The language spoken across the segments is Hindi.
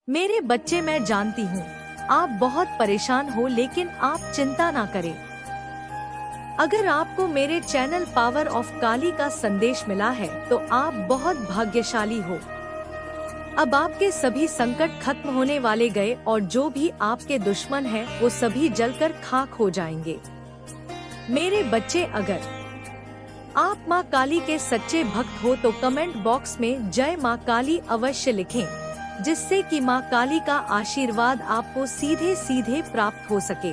मेरे बच्चे, मैं जानती हूँ आप बहुत परेशान हो, लेकिन आप चिंता ना करें। अगर आपको मेरे चैनल पावर ऑफ काली का संदेश मिला है तो आप बहुत भाग्यशाली हो। अब आपके सभी संकट खत्म होने वाले गए और जो भी आपके दुश्मन हैं वो सभी जलकर खाक हो जाएंगे। मेरे बच्चे, अगर आप माँ काली के सच्चे भक्त हो तो कमेंट बॉक्स में जय माँ काली अवश्य लिखें, जिससे कि माँ काली का आशीर्वाद आपको सीधे सीधे प्राप्त हो सके।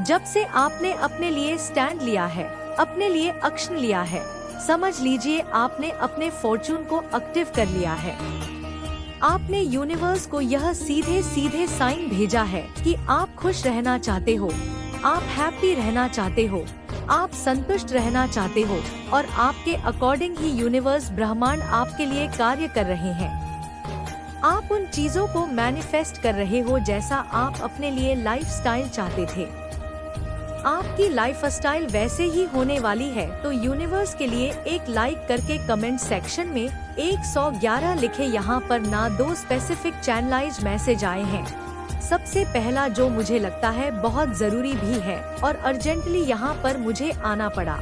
जब से आपने अपने लिए स्टैंड लिया है, अपने लिए एक्शन लिया है, समझ लीजिए आपने अपने फॉर्चून को एक्टिव कर लिया है। आपने यूनिवर्स को यह सीधे सीधे साइन भेजा है कि आप खुश रहना चाहते हो, आप हैप्पी रहना चाहते हो, आप संतुष्ट रहना चाहते हो और आपके अकॉर्डिंग ही यूनिवर्स ब्रह्मांड आपके लिए कार्य कर रहे हैं। आप उन चीजों को मैनिफेस्ट कर रहे हो जैसा आप अपने लिए लाइफस्टाइल चाहते थे। आपकी लाइफस्टाइल वैसे ही होने वाली है, तो यूनिवर्स के लिए एक लाइक करके कमेंट सेक्शन में 111 लिखे। यहाँ पर ना 2 स्पेसिफिक चैनलाइज मैसेज आए हैं। सबसे पहला जो मुझे लगता है बहुत जरूरी भी है और अर्जेंटली यहाँ पर मुझे आना पड़ा।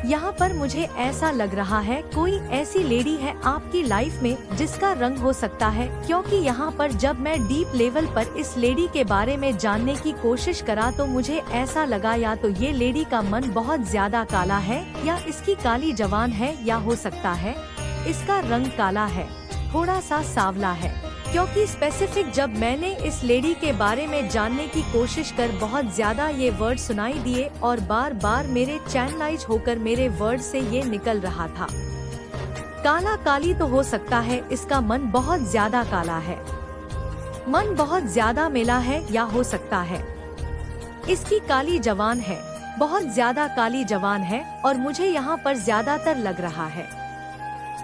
यहाँ पर मुझे ऐसा लग रहा है कोई ऐसी लेडी है आपकी लाइफ में जिसका रंग हो सकता है, क्योंकि यहाँ पर जब मैं डीप लेवल पर इस लेडी के बारे में जानने की कोशिश करा तो मुझे ऐसा लगा या तो ये लेडी का मन बहुत ज्यादा काला है या इसकी काली जवान है, या हो सकता है इसका रंग काला है, थोड़ा सा सांवला है। क्योंकि स्पेसिफिक जब मैंने इस लेडी के बारे में जानने की कोशिश कर बहुत ज्यादा ये वर्ड सुनाई दिए और बार बार मेरे चैनलाइज होकर मेरे वर्ड से ये निकल रहा था। काला काली तो हो सकता है इसका मन बहुत ज्यादा काला है, मन बहुत ज्यादा मेला है, या हो सकता है इसकी काली जवान है, बहुत ज्यादा काली जवान है। और मुझे यहाँ पर ज्यादातर लग रहा है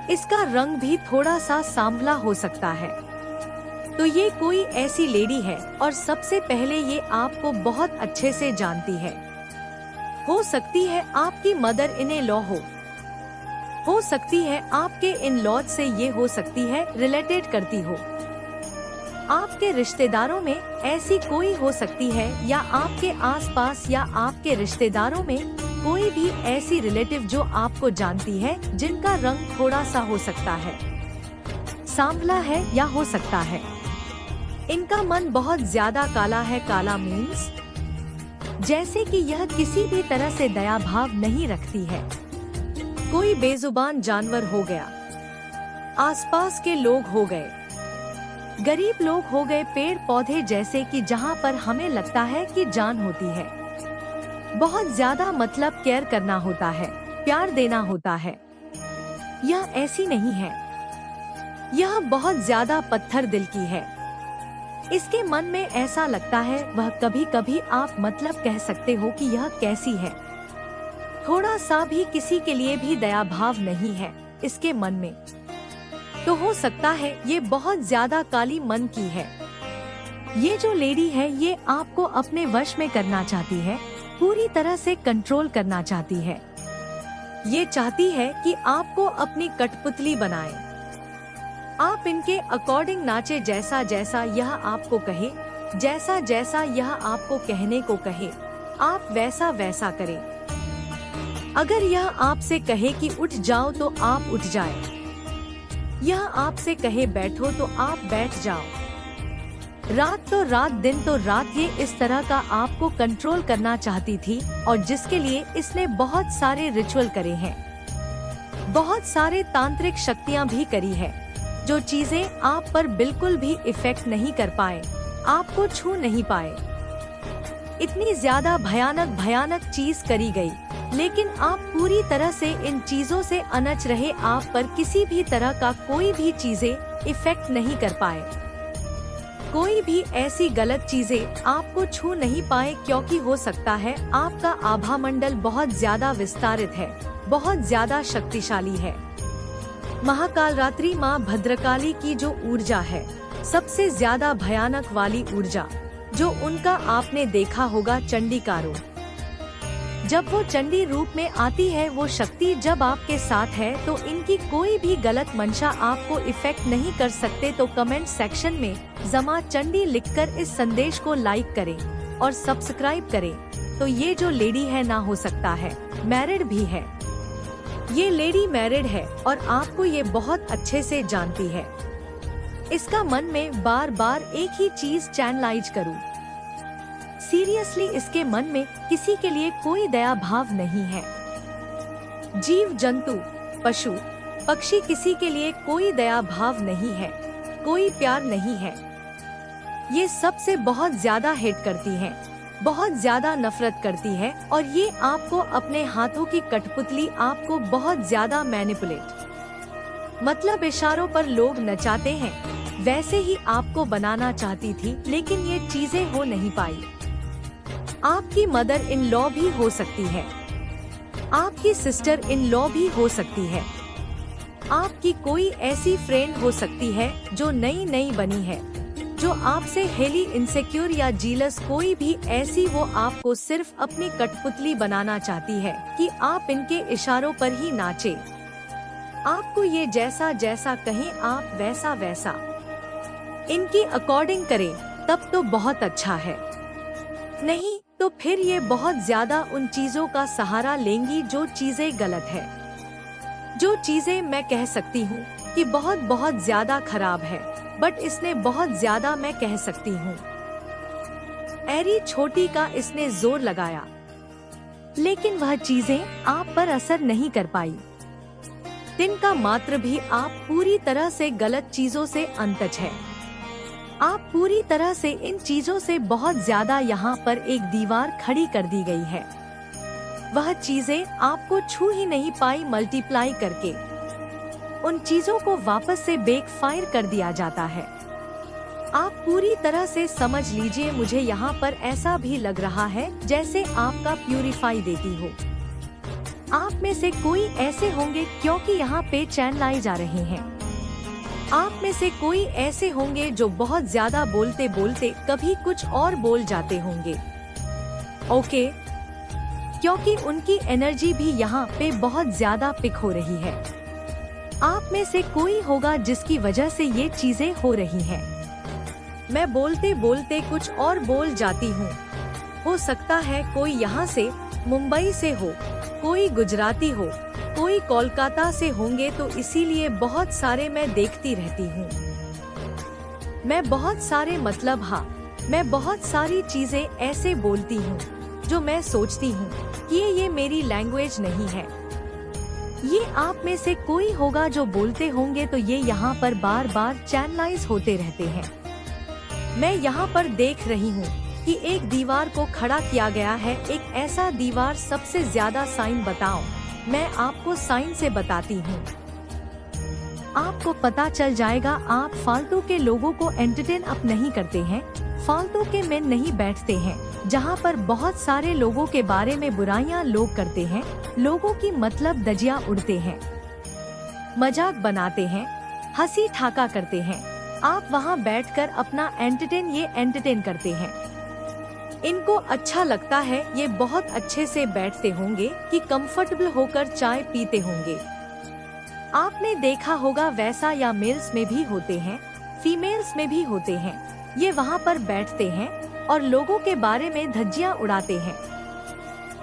इसका रंग भी थोड़ा सा सांवला हो सकता है। तो ये कोई ऐसी लेडी है और सबसे पहले ये आपको बहुत अच्छे से जानती है। हो सकती है आपकी मदर इन लॉ हो सकती है आपके इन लॉज से ये हो सकती है रिलेटेड करती हो, आपके रिश्तेदारों में ऐसी कोई हो सकती है, या आपके आसपास या आपके रिश्तेदारों में कोई भी ऐसी रिलेटिव जो आपको जानती है जिनका रंग थोड़ा सा हो सकता है सांवला है, या हो सकता है इनका मन बहुत ज्यादा काला है। काला मीन्स जैसे कि यह किसी भी तरह से दया भाव नहीं रखती है। कोई बेजुबान जानवर हो गया, आसपास के लोग हो गए, गरीब लोग हो गए, पेड़ पौधे जैसे कि जहाँ पर हमें लगता है कि जान होती है, बहुत ज्यादा मतलब केयर करना होता है, प्यार देना होता है। यह ऐसी नहीं है, यह बहुत ज्यादा पत्थर दिल की है। इसके मन में ऐसा लगता है वह कभी कभी आप मतलब कह सकते हो कि यह कैसी है, थोड़ा सा भी किसी के लिए भी दया भाव नहीं है इसके मन में। तो हो सकता है ये बहुत ज्यादा काली मन की है। ये जो लेडी है ये आपको अपने वश में करना चाहती है, पूरी तरह से कंट्रोल करना चाहती है। ये चाहती है कि आपको अपनी कठपुतली बनाए, आप इनके अकॉर्डिंग नाचे, जैसा जैसा यह आपको कहे, जैसा जैसा यह आपको कहने को कहे, आप वैसा वैसा करें। अगर यह आपसे कहे कि उठ जाओ तो आप उठ जाए, यह आपसे कहे बैठो तो आप बैठ जाओ। रात तो रात, दिन तो रात, ये इस तरह का आपको कंट्रोल करना चाहती थी और जिसके लिए इसने बहुत सारे रिचुअल करे हैं, बहुत सारे तांत्रिक शक्तियाँ भी करी है, जो चीजें आप पर बिल्कुल भी इफेक्ट नहीं कर पाए, आपको छू नहीं पाए। इतनी ज्यादा भयानक भयानक चीज करी गई, लेकिन आप पूरी तरह से इन चीजों से अनच रहे, आप पर किसी भी तरह का कोई भी चीजें इफेक्ट नहीं कर पाए, कोई भी ऐसी गलत चीजें आपको छू नहीं पाए, क्योंकि हो सकता है आपका आभा मंडल बहुत ज्यादा विस्तारित है, बहुत ज्यादा शक्तिशाली है। महाकाल रात्रि माँ भद्रकाली की जो ऊर्जा है, सबसे ज्यादा भयानक वाली ऊर्जा, जो उनका आपने देखा होगा चंडीकारो, जब वो चंडी रूप में आती है, वो शक्ति जब आपके साथ है तो इनकी कोई भी गलत मंशा आपको इफेक्ट नहीं कर सकते। तो कमेंट सेक्शन में जमा चंडी लिखकर इस संदेश को लाइक करें और सब्सक्राइब करें। तो ये जो लेडी है ना, हो सकता है मैरिड भी है। ये लेडी मैरिड है और आपको ये बहुत अच्छे से जानती है। इसका मन में बार बार एक ही चीज चैनलाइज करूं। सीरियसली इसके मन में किसी के लिए कोई दया भाव नहीं है। जीव जंतु, पशु पक्षी, किसी के लिए कोई दया भाव नहीं है, कोई प्यार नहीं है। ये सबसे बहुत ज्यादा हेट करती है, बहुत ज्यादा नफरत करती है और ये आपको अपने हाथों की कठपुतली, आपको बहुत ज्यादा मैनिपुलेट, मतलब इशारों पर लोग नचाते हैं, वैसे ही आपको बनाना चाहती थी, लेकिन ये चीजें हो नहीं पाई। आपकी मदर इन लॉ भी हो सकती है, आपकी सिस्टर इन लॉ भी हो सकती है, आपकी कोई ऐसी फ्रेंड हो सकती है जो नई नई बनी है, जो आपसे हेली इनसिक्योर या जीलस, कोई भी ऐसी, वो आपको सिर्फ अपनी कठपुतली बनाना चाहती है कि आप इनके इशारों पर ही नाचे। आपको ये जैसा जैसा कहें आप वैसा वैसा इनकी अकॉर्डिंग करें, तब तो बहुत अच्छा है। नहीं तो फिर ये बहुत ज्यादा उन चीजों का सहारा लेंगी जो चीजें गलत है, जो चीजें मैं कह सकती हूँ कि बहुत बहुत ज्यादा खराब है, बट इसने बहुत ज्यादा, मैं कह सकती हूँ ऐरी छोटी का इसने जोर लगाया, लेकिन वह चीजें आप पर असर नहीं कर पाई। तिनका मात्र भी आप पूरी तरह से गलत चीजों से अनटच है। आप पूरी तरह से इन चीजों से बहुत ज्यादा, यहाँ पर एक दीवार खड़ी कर दी गई है। वह चीजें आपको छू ही नहीं पाई, मल्टीप्लाई करके उन चीजों को वापस से बेक फायर कर दिया जाता है। आप पूरी तरह से समझ लीजिए, मुझे यहाँ पर ऐसा भी लग रहा है जैसे आपका प्यूरिफाई देती हो। आप में से कोई ऐसे होंगे, क्योंकि यहाँ पे चैनलाई जा रहे हैं। आप में से कोई ऐसे होंगे जो बहुत ज्यादा बोलते बोलते कभी कुछ और बोल जाते होंगे। ओके, क्योंकि उनकी एनर्जी भी यहाँ पे बहुत ज्यादा पिक हो रही है। आप में से कोई होगा जिसकी वजह से ये चीजें हो रही हैं। मैं बोलते बोलते कुछ और बोल जाती हूँ। हो सकता है कोई यहाँ से मुंबई से हो, कोई गुजराती हो, कोई कोलकाता से होंगे, तो इसीलिए बहुत सारे मैं देखती रहती हूँ। मैं बहुत सारे, मतलब हाँ, मैं बहुत सारी चीजें ऐसे बोलती हूँ जो मैं सोचती हूँ कि ये मेरी लैंग्वेज नहीं है। ये आप में से कोई होगा जो बोलते होंगे, तो ये यहाँ पर बार बार चैनलाइज होते रहते हैं। मैं यहाँ पर देख रही हूँ कि एक दीवार को खड़ा किया गया है, एक ऐसा दीवार। सबसे ज्यादा साइन बताओ, मैं आपको साइन से बताती हूँ, आपको पता चल जाएगा। आप फालतू के लोगों को एंटरटेन अप नहीं करते हैं, फालतू के में नहीं बैठते हैं, जहाँ पर बहुत सारे लोगों के बारे में बुराइयां लोग करते हैं, लोगों की मतलब दजिया उड़ते हैं, मजाक बनाते हैं, हंसी ठाका करते हैं। आप वहाँ बैठकर अपना एंटरटेन करते हैं। इनको अच्छा लगता है, ये बहुत अच्छे से बैठते होंगे कि कंफर्टेबल होकर चाय पीते होंगे। आपने देखा होगा वैसा, या मेल्स में भी होते हैं, फीमेल्स में भी होते हैं। ये वहाँ पर बैठते हैं और लोगों के बारे में धज्जियाँ उड़ाते हैं,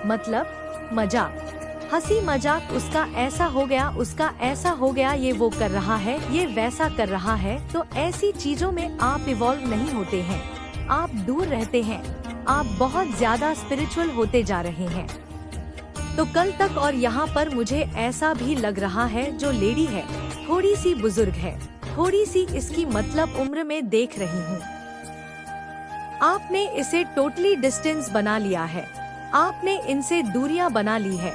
मतलब मजाक, हंसी मजाक। उसका ऐसा हो गया, उसका ऐसा हो गया, ये वो कर रहा है, ये वैसा कर रहा है। तो ऐसी चीजों में आप इवॉल्व नहीं होते हैं, आप दूर रहते हैं, आप बहुत ज्यादा स्पिरिचुअल होते जा रहे हैं। तो कल तक, और यहाँ पर मुझे ऐसा भी लग रहा है, जो लेडी है थोड़ी सी बुजुर्ग है, थोड़ी सी इसकी मतलब उम्र में देख रही हूँ। आपने इसे टोटली डिस्टेंस बना लिया है, आपने इनसे दूरियां बना ली है।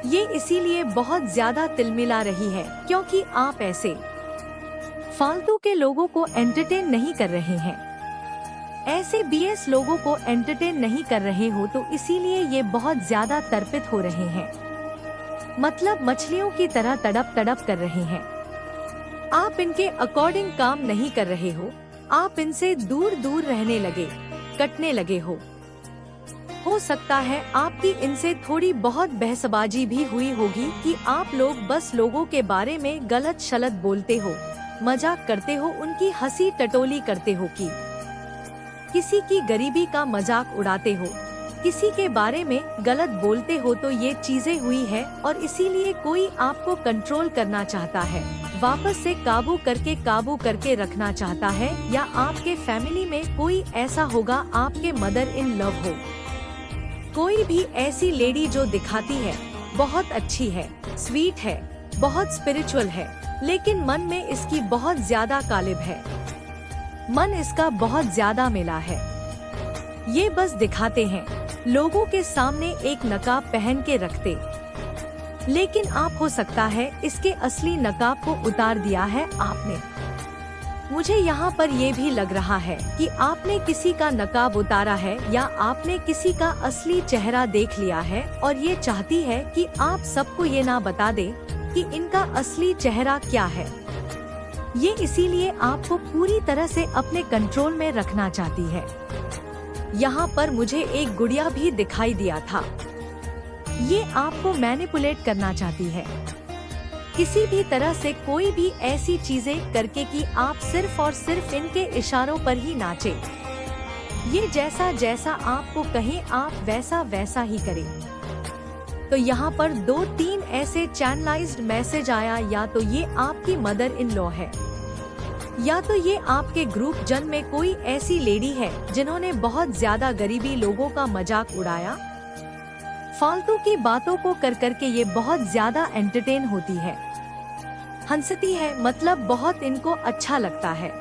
ये इसीलिए बहुत ज्यादा तिलमिला रही है, क्योंकि आप ऐसे फालतू के लोगों को एंटरटेन नहीं कर रहे हैं, ऐसे बीएस लोगों को एंटरटेन नहीं कर रहे हो, तो इसीलिए ये बहुत ज्यादा तर्पित हो रहे हैं, मतलब मछलियों की तरह तड़प तड़प कर रहे हैं। आप इनके अकॉर्डिंग काम नहीं कर रहे हो, आप इनसे दूर दूर रहने लगे, कटने लगे हो। हो सकता है आपकी इनसे थोड़ी बहुत बहसबाजी भी हुई होगी कि आप लोग बस लोगों के बारे में गलत शलत बोलते हो, मजाक करते हो, उनकी हंसी टटोली करते हो, कि किसी की गरीबी का मजाक उड़ाते हो, किसी के बारे में गलत बोलते हो। तो ये चीजें हुई है और इसीलिए कोई आपको कंट्रोल करना चाहता है, वापस से काबू करके रखना चाहता है। या आपके फैमिली में कोई ऐसा होगा, आपके मदर इन लव हो, कोई भी ऐसी लेडी जो दिखाती है बहुत अच्छी है, स्वीट है, बहुत स्पिरिचुअल है, लेकिन मन में इसकी बहुत ज्यादा कालिब है, मन इसका बहुत ज्यादा मिला है। ये बस दिखाते हैं, लोगों के सामने एक नकाब पहन के रखते, लेकिन आप हो सकता है इसके असली नकाब को उतार दिया है आपने। मुझे यहाँ पर ये भी लग रहा है कि आपने किसी का नकाब उतारा है या आपने किसी का असली चेहरा देख लिया है और ये चाहती है कि आप सबको ये ना बता दे कि इनका असली चेहरा क्या है। ये इसीलिए आपको पूरी तरह से अपने कंट्रोल में रखना चाहती है। यहाँ पर मुझे एक गुड़िया भी दिखाई दिया था। ये आपको मैनिपुलेट करना चाहती है, किसी भी तरह से कोई भी ऐसी चीजें करके कि आप सिर्फ और सिर्फ इनके इशारों पर ही नाचे। ये जैसा जैसा आपको कहें आप वैसा वैसा ही करें। तो यहाँ पर 2-3 ऐसे चैनलाइज्ड मैसेज आया, या तो ये आपकी मदर इन लॉ है, या तो ये आपके ग्रुप जन में कोई ऐसी लेडी है जिन्होंने बहुत ज्यादा गरीबी लोगों का मजाक उड़ाया। फालतू की बातों को कर करके ये बहुत ज्यादा एंटरटेन होती है, हंसती है, मतलब बहुत इनको अच्छा लगता है।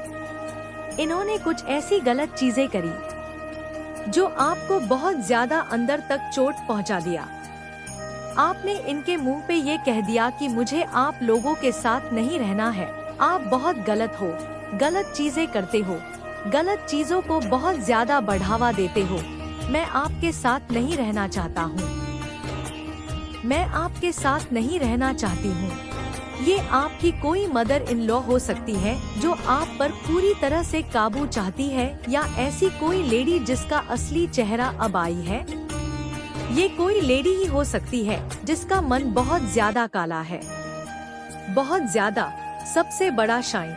इन्होंने कुछ ऐसी गलत चीजें करी जो आपको बहुत ज्यादा अंदर तक चोट पहुंचा दिया। आपने इनके मुंह पे ये कह दिया कि मुझे आप लोगों के साथ नहीं रहना है, आप बहुत गलत हो, गलत चीजें करते हो, गलत चीजों को बहुत ज्यादा बढ़ावा देते हो, मैं आपके साथ नहीं रहना चाहता हूँ, मैं आपके साथ नहीं रहना चाहती हूँ। ये आपकी कोई मदर इन लॉ हो सकती है जो आप पर पूरी तरह से काबू चाहती है, या ऐसी कोई लेडी जिसका असली चेहरा अब आई है। ये कोई लेडी ही हो सकती है जिसका मन बहुत ज्यादा काला है, बहुत ज्यादा, सबसे बड़ा शाइन।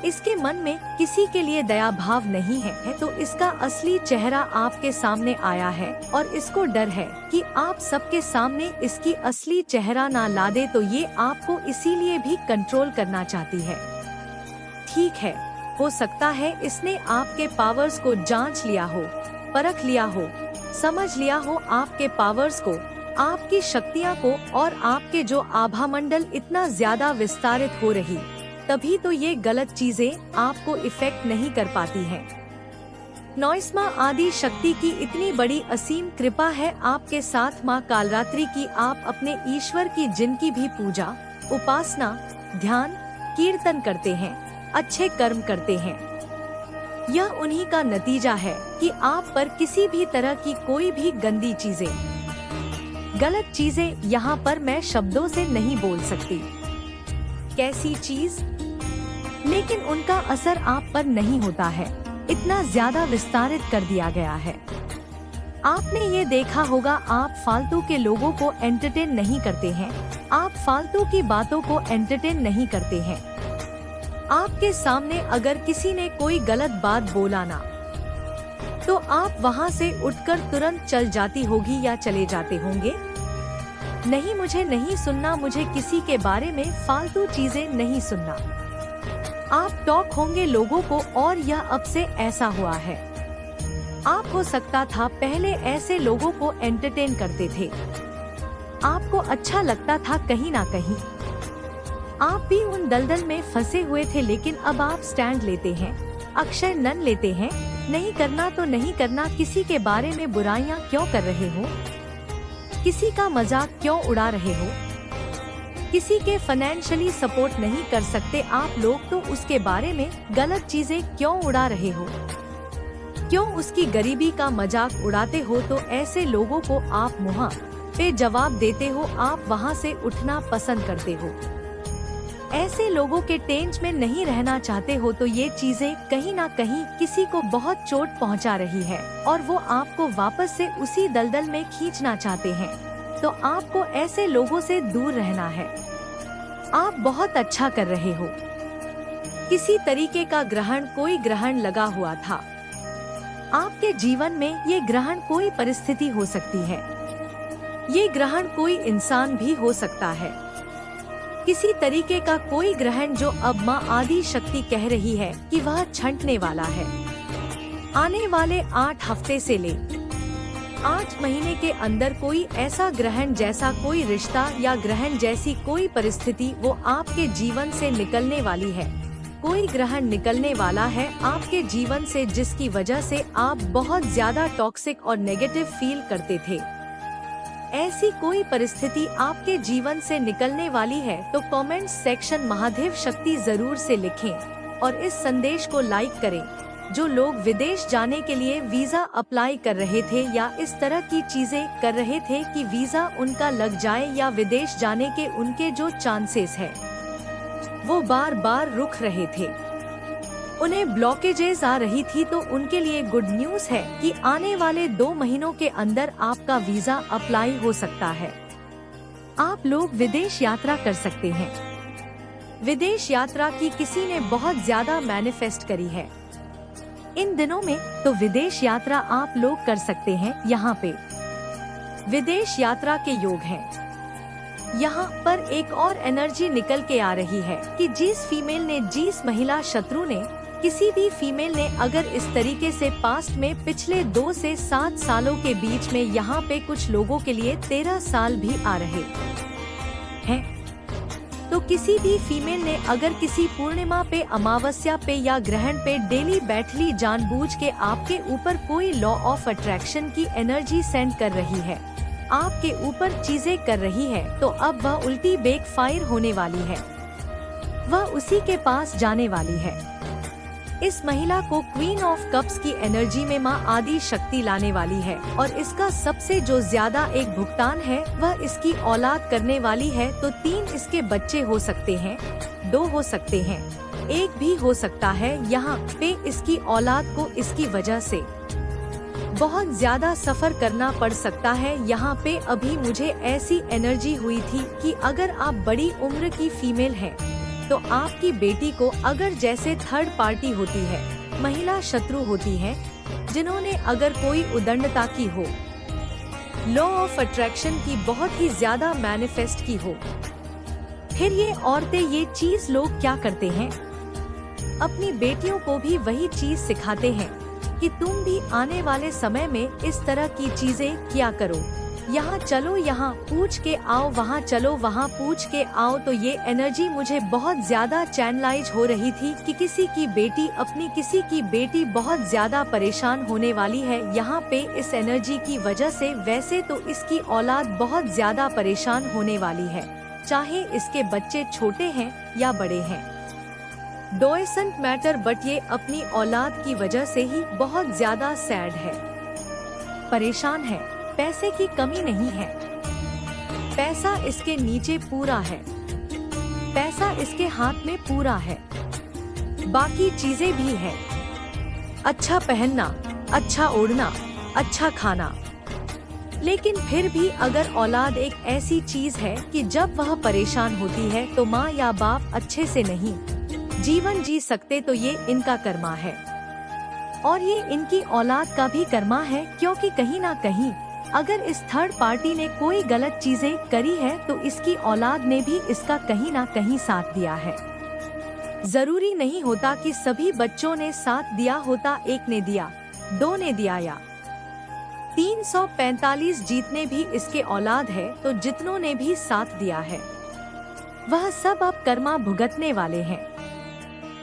इसके मन में किसी के लिए दया भाव नहीं है, तो इसका असली चेहरा आपके सामने आया है और इसको डर है कि आप सबके सामने इसकी असली चेहरा ना ला दे, तो ये आपको इसीलिए भी कंट्रोल करना चाहती है। ठीक है, हो सकता है इसने आपके पावर्स को जांच लिया हो, परख लिया हो, समझ लिया हो आपके पावर्स को, आपकी शक्तियाँ को, और आपके जो आभा मंडल इतना ज्यादा विस्तारित हो रही, तभी तो ये गलत चीजें आपको इफेक्ट नहीं कर पाती हैं। नॉइस्मा आदि शक्ति की इतनी बड़ी असीम कृपा है आपके साथ माँ कालरात्रि की। आप अपने ईश्वर की जिनकी भी पूजा, उपासना, ध्यान, कीर्तन करते हैं, अच्छे कर्म करते हैं, यह उन्हीं का नतीजा है कि आप पर किसी भी तरह की कोई भी गंदी चीजें, गलत चीजें, यहाँ पर मैं शब्दों से नहीं बोल सकती कैसी चीज, लेकिन उनका असर आप पर नहीं होता है, इतना ज्यादा विस्तारित कर दिया गया है। आपने ये देखा होगा, आप फालतू के लोगों को एंटरटेन नहीं करते हैं, आप फालतू की बातों को एंटरटेन नहीं करते हैं। आपके सामने अगर किसी ने कोई गलत बात बोला ना, तो आप वहाँ से उठकर तुरंत चल जाती होगी या चले जाते होंगे। नहीं, मुझे नहीं सुनना, मुझे किसी के बारे में फालतू चीजें नहीं सुनना। आप टॉक होंगे लोगों को, और यह अब से ऐसा हुआ है। आप हो सकता था पहले ऐसे लोगों को एंटरटेन करते थे, आपको अच्छा लगता था कहीं ना कहीं, आप भी उन दलदल में फंसे हुए थे, लेकिन अब आप स्टैंड लेते हैं, अक्षय नन लेते हैं। नहीं करना तो नहीं करना, किसी के बारे में बुराइयां क्यों कर रहे हो, किसी का मजाक क्यों उड़ा रहे हो, किसी के फाइनेंशियली सपोर्ट नहीं कर सकते आप लोग, तो उसके बारे में गलत चीजें क्यों उड़ा रहे हो, क्यों उसकी गरीबी का मजाक उड़ाते हो। तो ऐसे लोगों को आप मुंह पे जवाब देते हो, आप वहाँ से उठना पसंद करते हो। ऐसे लोगों के टेंज में नहीं रहना चाहते हो तो ये चीजें कहीं ना कहीं किसी को बहुत चोट पहुंचा रही है और वो आपको वापस से उसी दलदल में खींचना चाहते हैं, तो आपको ऐसे लोगों से दूर रहना है। आप बहुत अच्छा कर रहे हो। किसी तरीके का कोई ग्रहण लगा हुआ था। आपके जीवन में ये ग्रहण कोई परिस्थिति हो सकती है। ये ग्रहण कोई इंसान भी हो सकता है। किसी तरीके का कोई ग्रहण जो अब माँ आदि शक्ति कह रही है कि वह छंटने वाला है। आने वाले 8 हफ्ते से ले 8 महीने के अंदर कोई ऐसा ग्रहण जैसा कोई रिश्ता या ग्रहण जैसी कोई परिस्थिति वो आपके जीवन से निकलने वाली है। कोई ग्रहण निकलने वाला है आपके जीवन से जिसकी वजह से आप बहुत ज्यादा टॉक्सिक और नेगेटिव फील करते थे। ऐसी कोई परिस्थिति आपके जीवन से निकलने वाली है तो कमेंट सेक्शन महादेव शक्ति जरूर से लिखें और इस संदेश को लाइक करें। जो लोग विदेश जाने के लिए वीजा अप्लाई कर रहे थे या इस तरह की चीजें कर रहे थे कि वीजा उनका लग जाए या विदेश जाने के उनके जो चांसेस है वो बार बार रुक रहे थे, उन्हें ब्लॉकेजेस आ रही थी, तो उनके लिए गुड न्यूज है कि आने वाले 2 महीनों के अंदर आपका वीजा अप्लाई हो सकता है। आप लोग विदेश यात्रा कर सकते हैं। विदेश यात्रा की किसी ने बहुत ज्यादा मैनिफेस्ट करी है इन दिनों में, तो विदेश यात्रा आप लोग कर सकते हैं। यहाँ पे विदेश यात्रा के योग हैं। यहाँ पर एक और एनर्जी निकल के आ रही है कि जिस महिला शत्रु ने, किसी भी फीमेल ने अगर इस तरीके से पास्ट में पिछले 2 से 7 सालों के बीच में यहाँ पे कुछ लोगों के लिए 13 साल भी आ रहे हैं, तो किसी भी फीमेल ने अगर किसी पूर्णिमा पे, अमावस्या पे या ग्रहण पे डेली बैठली जानबूझ के आपके ऊपर कोई लॉ ऑफ अट्रैक्शन की एनर्जी सेंड कर रही है, आपके ऊपर चीजें कर रही है, तो अब वह उल्टी बैक फायर होने वाली है। वह उसी के पास जाने वाली है। इस महिला को क्वीन ऑफ कप्स की एनर्जी में माँ आदि शक्ति लाने वाली है और इसका सबसे जो ज्यादा एक भुगतान है वह इसकी औलाद करने वाली है। तो 3 इसके बच्चे हो सकते हैं, 2 हो सकते हैं, 1 भी हो सकता है। यहाँ पे इसकी औलाद को इसकी वजह से बहुत ज्यादा सफर करना पड़ सकता है। यहाँ पे अभी मुझे ऐसी एनर्जी हुई थी कि अगर आप बड़ी उम्र की फीमेल हैं, तो आपकी बेटी को अगर जैसे थर्ड पार्टी होती है, महिला शत्रु होती है, जिन्होंने अगर कोई उदंडता की हो, लॉ ऑफ अट्रैक्शन की बहुत ही ज्यादा मैनिफेस्ट की हो, फिर ये औरतें ये चीज लोग क्या करते हैं, अपनी बेटियों को भी वही चीज सिखाते हैं कि तुम भी आने वाले समय में इस तरह की चीजें किया करो। यहाँ चलो, यहाँ पूछ के आओ, वहाँ चलो, वहाँ पूछ के आओ। तो ये एनर्जी मुझे बहुत ज्यादा चैनलाइज हो रही थी कि किसी की बेटी बहुत ज्यादा परेशान होने वाली है यहाँ पे इस एनर्जी की वजह से। वैसे तो इसकी औलाद बहुत ज्यादा परेशान होने वाली है, चाहे इसके बच्चे छोटे हैं या बड़े हैं, डोएसेंट मैटर, बट ये अपनी औलाद की वजह से ही बहुत ज्यादा सैड है, परेशान है। पैसे की कमी नहीं है, पैसा इसके नीचे पूरा है, पैसा इसके हाथ में पूरा है, बाकी चीजें भी है, अच्छा पहनना, अच्छा ओढ़ना, अच्छा खाना। लेकिन फिर भी अगर औलाद एक ऐसी चीज है कि जब वह परेशान होती है तो माँ या बाप अच्छे से नहीं जीवन जी सकते, तो ये इनका कर्मा है और ये इनकी औलाद का भी कर्मा है, क्योंकि कहीं ना कहीं अगर इस थर्ड पार्टी ने कोई गलत चीजें करी है तो इसकी औलाद ने भी इसका कहीं ना कहीं साथ दिया है। जरूरी नहीं होता कि सभी बच्चों ने साथ दिया होता, एक ने दिया, 2 ने दिया या 345 जीतने भी इसके औलाद है, तो जितनों ने भी साथ दिया है वह सब अब कर्मा भुगतने वाले हैं।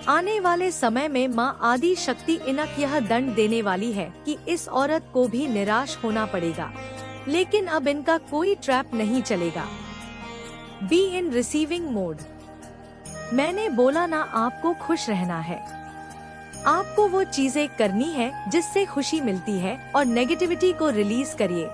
आने वाले समय में माँ आदि शक्ति इनक यह दंड देने वाली है कि इस औरत को भी निराश होना पड़ेगा, लेकिन अब इनका कोई ट्रैप नहीं चलेगा। Be in receiving mode. मैंने बोला ना, आपको खुश रहना है, आपको वो चीजें करनी है जिससे खुशी मिलती है और नेगेटिविटी को रिलीज करिए।